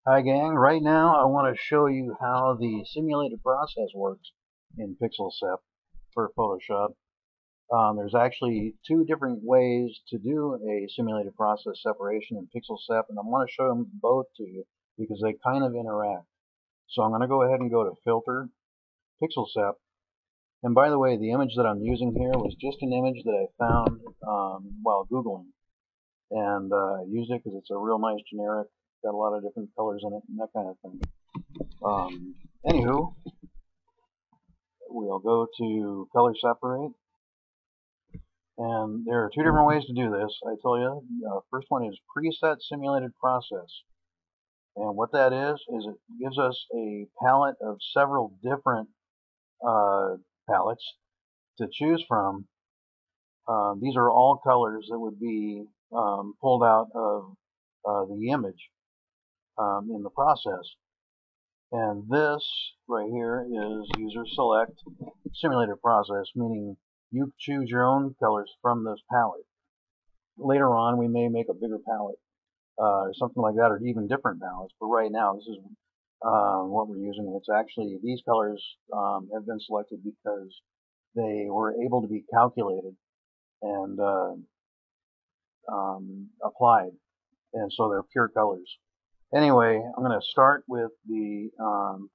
Hi gang, right now I want to show you how the simulated process works in Pixel Sep for Photoshop. There's actually two different ways to do a simulated process separation in Pixel Sep, and I want to show them both to you because they kind of interact. So I'm going to go ahead and go to Filter, Pixel Sep, and by the way, the image that I'm using here was just an image that I found while Googling, and I used it because it's a real nice generic, got a lot of different colors in it and that kind of thing. Anywho, we'll go to color separate, and there are two different ways to do this. I tell you, first one is preset simulated process, and what that is it gives us a palette of several different palettes to choose from. These are all colors that would be pulled out of the image in the process. And this right here is user select simulated process, meaning you choose your own colors from this palette. Later on, we may make a bigger palette or something like that, or even different palettes. But right now, this is what we're using. It's actually, these colors have been selected because they were able to be calculated and applied, and so they're pure colors. Anyway, I'm going to start with the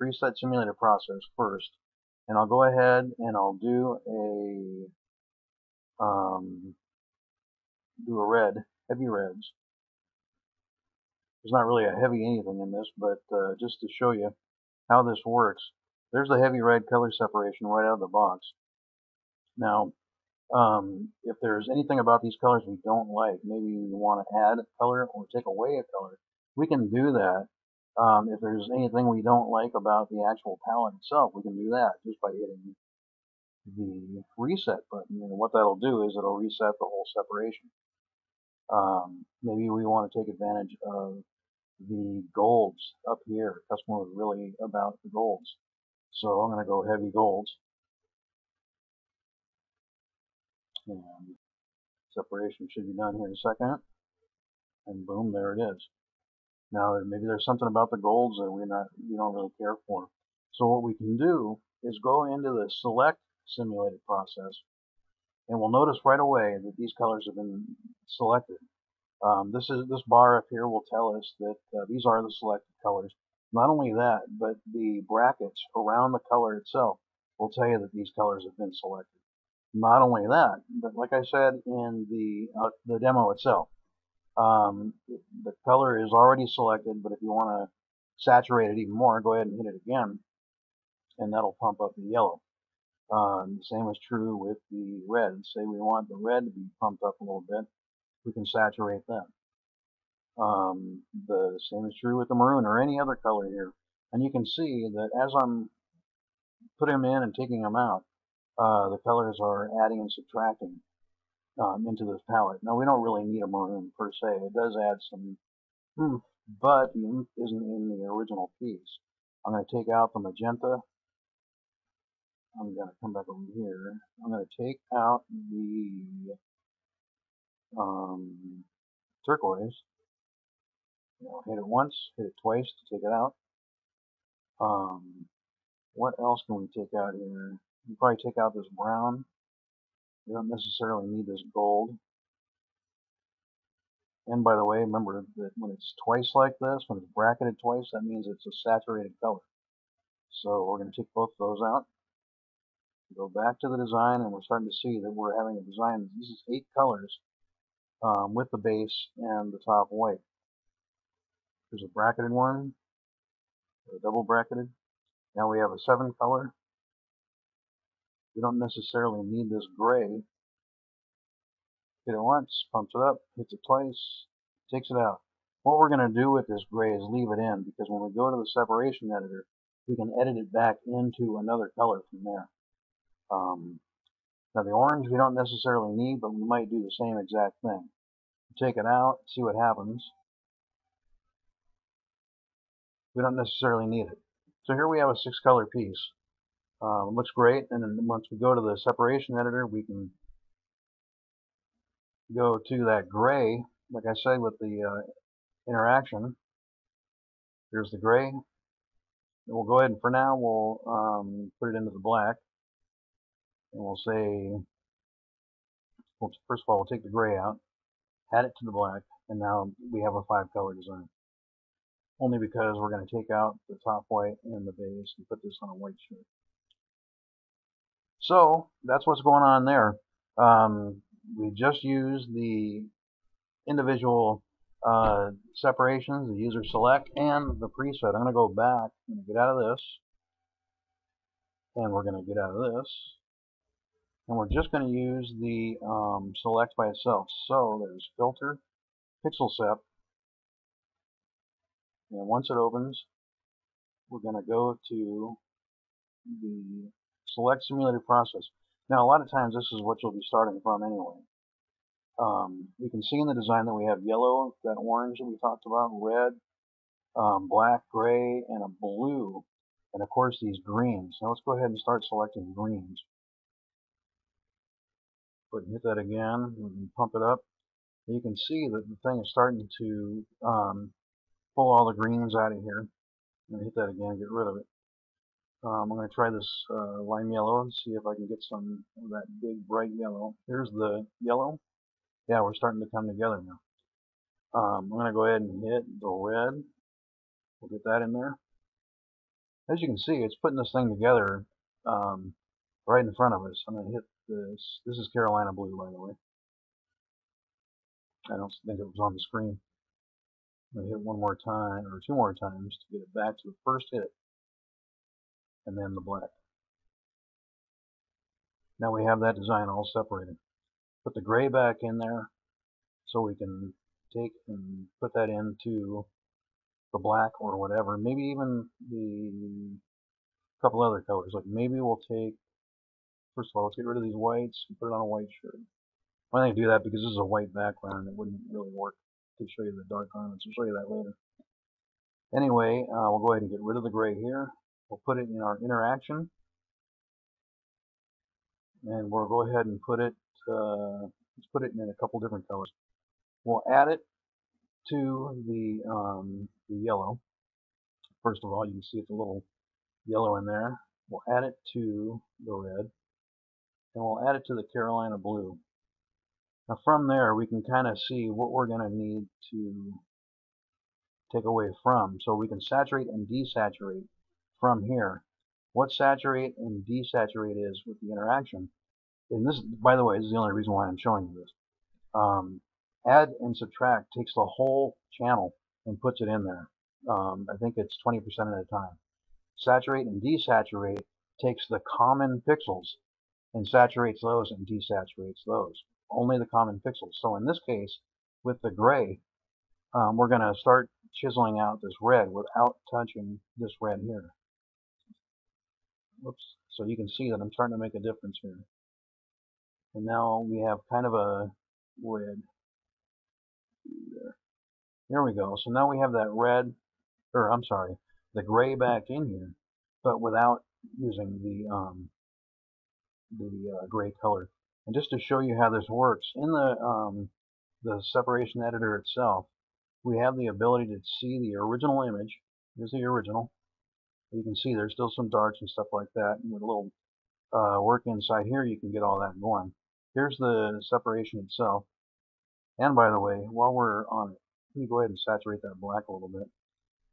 preset simulated process first, and I'll go ahead and I'll do a red, heavy reds. There's not really a heavy anything in this, but just to show you how this works, there's the heavy red color separation right out of the box. Now, if there's anything about these colors we don't like, maybe we want to add a color or take away a color, we can do that. If there's anything we don't like about the actual palette itself, we can do that just by hitting the reset button. And what that'll do is it'll reset the whole separation. Maybe we want to take advantage of the golds up here. The customer was really about the golds. So I'm going to go heavy golds. And separation should be done here in a second. And boom, there it is. Now, maybe there's something about the golds that we don't really care for. So what we can do is go into the select simulated process, and we'll notice right away that these colors have been selected. This bar up here will tell us that these are the selected colors. Not only that, but the brackets around the color itself will tell you that these colors have been selected. Not only that, but like I said in the demo itself, the color is already selected, but if you want to saturate it even more, go ahead and hit it again, and that'll pump up the yellow. The same is true with the red. Say we want the red to be pumped up a little bit, we can saturate that. The same is true with the maroon or any other color here. And you can see that as I'm putting them in and taking them out, the colors are adding and subtracting into this palette. Now, we don't really need a maroon per se. It does add some oomph, but the oomph isn't in the original piece. I'm going to take out the magenta. I'm going to come back over here. I'm going to take out the turquoise. Hit it once, hit it twice to take it out. What else can we take out here? We probably take out this brown. We don't necessarily need this gold. And by the way, remember that when it's twice like this, when it's bracketed twice, that means it's a saturated color. So we're going to take both of those out. Go back to the design, and we're starting to see that we're having a design. This is 8 colors with the base and the top white. There's a bracketed one, a double bracketed. Now we have a 7 color. We don't necessarily need this gray. Hit it once, pumps it up, hits it twice, takes it out. What we're going to do with this gray is leave it in, because when we go to the separation editor, we can edit it back into another color from there. Now the orange we don't necessarily need, but we might do the same exact thing. Take it out, see what happens. We don't necessarily need it. So here we have a 6 color piece. It looks great, and then once we go to the separation editor, we can go to that gray, like I said with the interaction, Here's the gray. And we'll go ahead and for now we'll put it into the black, and we'll say, well, first of all, we'll take the gray out, add it to the black, and now we have a 5-color design. Only because we're going to take out the top white and the base and put this on a white shirt. So that's what's going on there. We just used the individual separations, the user select, and the preset. I'm going to go back and get out of this, and we're going to get out of this, and we're just going to use the select by itself. So there's filter, Pixel Sep, and once it opens, we're going to go to the select simulated process. Now, a lot of times this is what you'll be starting from anyway. You can see in the design that we have yellow, that orange that we talked about, red, black, gray, and a blue, and of course these greens. Now let's go ahead and start selecting greens. But hit that again and pump it up. And you can see that the thing is starting to pull all the greens out of here. I'm going to hit that again and get rid of it. I'm going to try this lime yellow and see if I can get some of that big bright yellow. Here's the yellow. Yeah, we're starting to come together now. I'm going to go ahead and hit the red. We'll get that in there. As you can see, it's putting this thing together right in front of us. I'm going to hit this. This is Carolina blue, by the way. I don't think it was on the screen. I'm going to hit one more time, or 2 more times, to get it back to the first hit, and then the black. Now we have that design all separated. Put the gray back in there so we can take and put that into the black or whatever. Maybe even the couple other colors. Like maybe we'll take, first of all, let's get rid of these whites and put it on a white shirt. Why don't I do that? Because this is a white background. It wouldn't really work to show you the dark garments. I'll show you that later. Anyway, we'll go ahead and get rid of the gray here. We'll put it in our interaction. And we'll go ahead and put it, let's put it in a couple different colors. We'll add it to the yellow. First of all, you can see it's a little yellow in there. We'll add it to the red, and we'll add it to the Carolina blue. Now from there, we can kind of see what we're going to need to take away from. So we can saturate and desaturate from here. What saturate and desaturate is with the interaction. And this, by the way, this is the only reason why I'm showing you this. Add and subtract takes the whole channel and puts it in there. I think it's 20% at a time. Saturate and desaturate takes the common pixels and saturates those and desaturates those. Only the common pixels. So in this case, with the gray, we're going to start chiseling out this red without touching this red here. Whoops. So you can see that I'm starting to make a difference here. And now we have kind of a red there. There we go. So now we have that red, or I'm sorry, the gray back in here, but without using the gray color. And just to show you how this works, in the separation editor itself, we have the ability to see the original image. Here's the original. You can see there's still some darks and stuff like that. And with a little work inside here, you can get all that going. Here's the separation itself. And by the way, while we're on it, let me go ahead and saturate that black a little bit,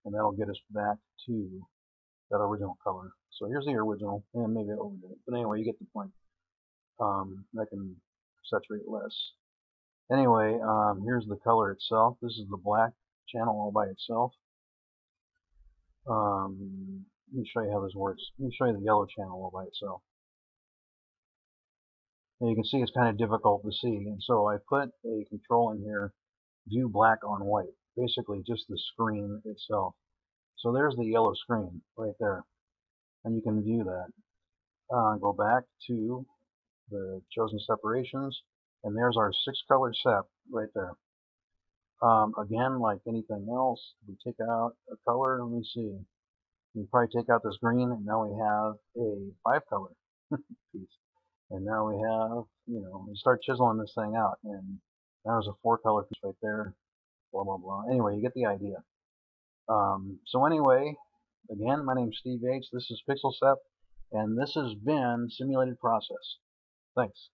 and that'll get us back to that original color. So here's the original, and maybe I overdid it, but anyway, you get the point. I can saturate less. Anyway, here's the color itself. This is the black channel all by itself. Let me show you how this works. Let me show you the yellow channel all by itself. And you can see it's kind of difficult to see, and so I put a control in here, view black on white, basically just the screen itself. So there's the yellow screen right there, and you can view that. Go back to the chosen separations, and there's our 6-color sep right there. Again, like anything else, we take out a color, let me see. We probably take out this green, and now we have a 5-color piece. And now we have, we start chiseling this thing out, and there's a 4-color piece right there, blah, blah, blah. Anyway, you get the idea. So anyway, again, my name's Steve Yates. This is Pixel Sep, and this has been Simulated Process. Thanks.